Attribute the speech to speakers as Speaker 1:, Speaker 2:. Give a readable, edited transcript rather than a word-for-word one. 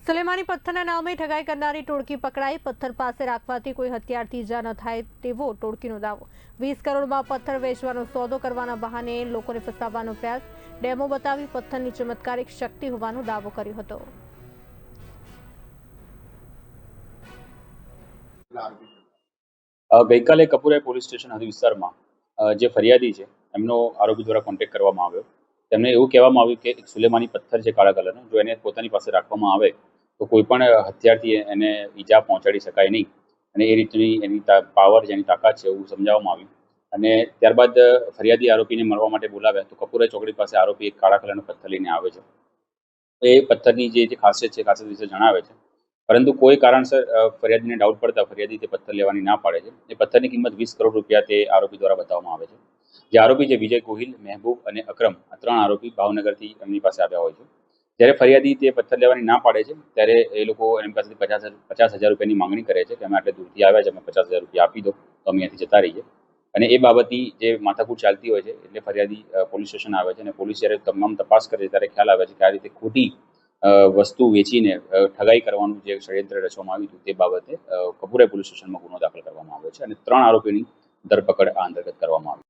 Speaker 1: સુલેમાની પથ્થરના નામે ઠગાઈ કરનારી ટોળકી પકડાઈ। પથ્થર પાસે રાખવાથી કોઈ હથિયારથી ઈજા ન થાય તેવો ટોળકીનો દાવો। 20 કરોડમાં પથ્થર વેચવાનો સોદો કરવાના બહાને લોકોને ફસાવવાનો પ્રયાસ। ડેમો બતાવી પથ્થરની ચમત્કારિક શક્તિ હોવાનો દાવો કર્યો હતો।
Speaker 2: ગઈકાલે કપુરા પોલીસ સ્ટેશન હદ વિસ્તારમાં જે ફરિયાદી છે એમનો આરોપી દ્વારા કોન્ટેક્ટ કરવામાં આવ્યો। તેમને એવું કહેવામાં આવ્યું કે એક સુલેમાની પથ્થર છે કાળા કલરનો, જો એને પોતાની પાસે રાખવામાં આવે તો કોઈ પણ હથિયારથી એને ઈજા પહોંચાડી શકાય નહીં અને એ રીતની એની પાવર જેની તાકાત છે એવું સમજાવવામાં આવ્યું। અને ત્યારબાદ ફરિયાદી આરોપીને મળવા માટે બોલાવ્યા તો કપુરા ચોકડી પાસે આરોપી એક કાળા કલરનો પથ્થર લઈને આવે છે। એ પથ્થરની જે ખાસિયત છે ખાસિયત વિશે જણાવે છે, પરંતુ કોઈ કારણસર ફરિયાદીને ડાઉટ પડતા ફરિયાદી તે પથ્થર લેવાની ના પાડે છે। એ પથ્થરની કિંમત 20 કરોડ રૂપિયા તે આરોપી દ્વારા બતાવવામાં આવે છે। જે આરોપી છે વિજય ગોહિલ, મહેબૂબ અને અકરમ, આ 3 આરોપી ભાવનગરથી એમની પાસે આવ્યા હોય છે। જ્યારે ફરિયાદી તે પથ્થર લેવાની ના પાડે છે ત્યારે એ લોકો એમની પાસેથી 50,000 રૂપિયાની માંગણી કરે છે કે અમે આટલે દૂરથી આવ્યા છે, અમે 50,000 રૂપિયા આપી દો તો અમે અહીંયાથી જતા રહીએ। અને એ બાબતની જે માથાકૂટ ચાલતી હોય છે એટલે ફરિયાદી પોલીસ સ્ટેશન આવે છે અને પોલીસ જ્યારે તમામ તપાસ કરે છે ત્યારે ખ્યાલ આવે છે કે આ રીતે ખોટી વસ્તુ વેચીને ઠગાઈ કરવાનું જે ષડયંત્ર રચવામાં આવ્યું હતું તે બાબતે કપુરા પોલીસ સ્ટેશનમાં ગુનો દાખલ કરવામાં આવ્યો છે અને 3 આરોપીની ધરપકડ આ અંતર્ગત કરવામાં આવી।